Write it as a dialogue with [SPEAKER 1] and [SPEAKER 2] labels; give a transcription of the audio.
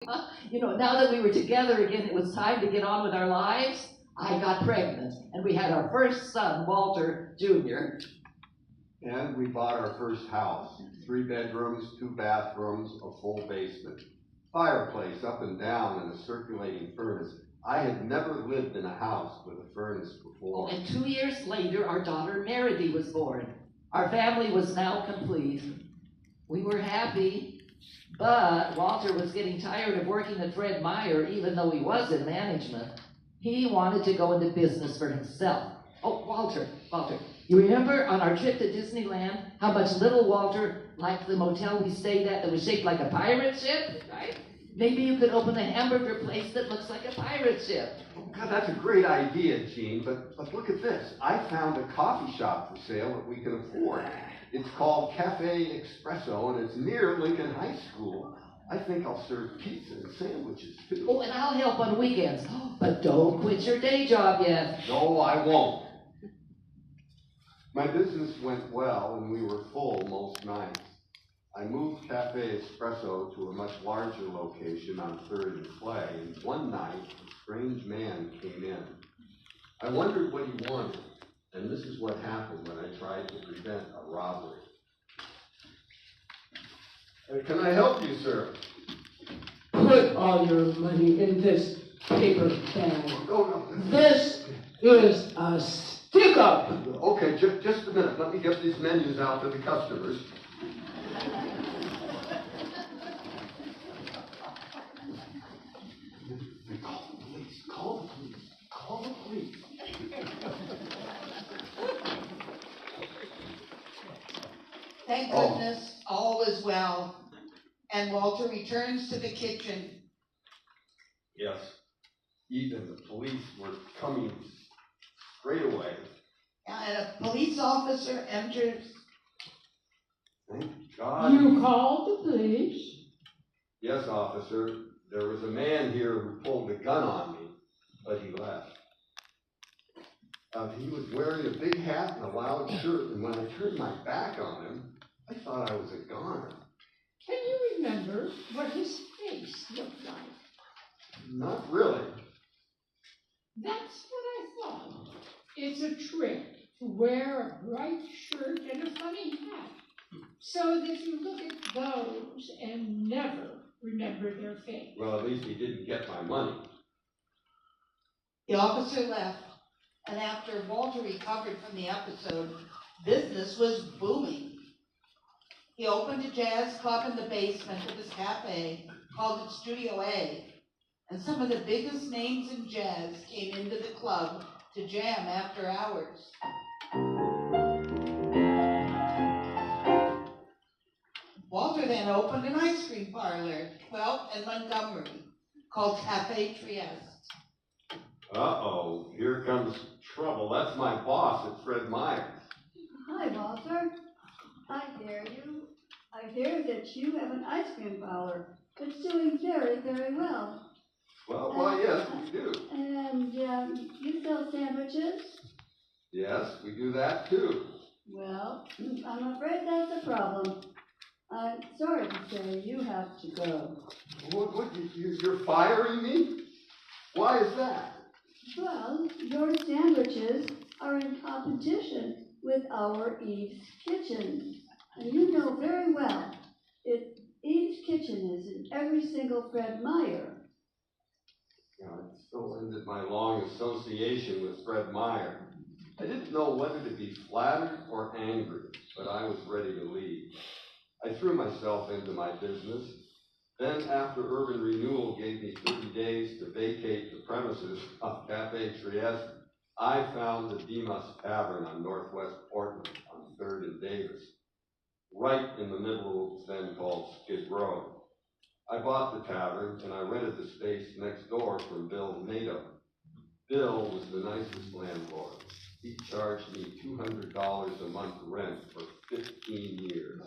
[SPEAKER 1] Now that we were together again, it was time to get on with our lives. I got pregnant, and we had our first son, Walter Jr.
[SPEAKER 2] And we bought our first house. 3 bedrooms, 2 bathrooms, a full basement. Fireplace up and down and a circulating furnace. I had never lived in a house with a furnace before.
[SPEAKER 1] And 2 years later, our daughter Meredy was born. Our family was now complete. We were happy, but Walter was getting tired of working at Fred Meyer, even though he was in management. He wanted to go into business for himself. Oh, Walter, you remember on our trip to Disneyland how much little Walter liked the motel we stayed at that was shaped like a pirate ship, right? Maybe you could open a hamburger place that looks like a pirate ship.
[SPEAKER 2] Oh, God, that's a great idea, Gene, but look at this. I found a coffee shop for sale that we can afford. It's called Cafe Espresso, and it's near Lincoln High School. I think I'll serve pizza and sandwiches, too.
[SPEAKER 1] Oh, and I'll help on weekends. But don't quit your day job yet.
[SPEAKER 2] No, I won't. My business went well, and we were full most nights. I moved Cafe Espresso to a much larger location on 3rd and Clay, and one night, a strange man came in. I wondered what he wanted, and this is what happened when I tried to prevent a robbery. Can I help you, sir?
[SPEAKER 3] Put all your money in this paper bag.
[SPEAKER 2] Oh, no.
[SPEAKER 3] This is a stick-up.
[SPEAKER 2] Okay, just a minute. Let me get these menus out to the customers. Call the police.
[SPEAKER 4] Thank goodness, all is well. And Walter returns to the kitchen.
[SPEAKER 2] Yes, even the police were coming straight away.
[SPEAKER 4] And a police officer enters.
[SPEAKER 2] Thank God.
[SPEAKER 3] You called the police?
[SPEAKER 2] Yes, officer. There was a man here who pulled a gun on me, but he left. He was wearing a big hat and a loud shirt, and when I turned my back on him, I thought I was a goner.
[SPEAKER 3] Can you remember what his face looked like?
[SPEAKER 2] Not really.
[SPEAKER 3] That's what I thought. It's a trick to wear a bright shirt and a funny hat, so that you look at those and never remember their face.
[SPEAKER 2] Well, at least he didn't get my money.
[SPEAKER 4] The officer left, and after Walter recovered from the episode, business was booming. He opened a jazz club in the basement of his cafe, called it Studio A, and some of the biggest names in jazz came into the club to jam after hours. Walter then opened an ice cream parlor, in Montgomery, called Cafe Trieste.
[SPEAKER 2] Uh-oh, here comes trouble. That's my boss at Fred Meyer.
[SPEAKER 5] Hi, Walter. I hear that you have an ice cream parlor. It's doing very, very well.
[SPEAKER 2] Well, why, yes, we do.
[SPEAKER 5] And you sell sandwiches?
[SPEAKER 2] Yes, we do that too.
[SPEAKER 5] Well, I'm afraid that's a problem. I'm sorry to say you have to go.
[SPEAKER 2] You're firing me? Why is that?
[SPEAKER 5] Well, your sandwiches are in competition with our Eve's Kitchen. And you know very well, Eve's Kitchen is in every single Fred Meyer.
[SPEAKER 2] It so ended my long association with Fred Meyer. I didn't know whether to be flattered or angry, but I was ready to leave. I threw myself into my business. Then, after Urban Renewal gave me 30 days to vacate the premises of Cafe Trieste, I found the Dimas Tavern on Northwest Portland on 3rd and Davis, right in the middle of what's then called Skid Row. I bought the tavern, and I rented the space next door from Bill Nato. Bill was the nicest landlord. He charged me $200 a month rent for 15 years.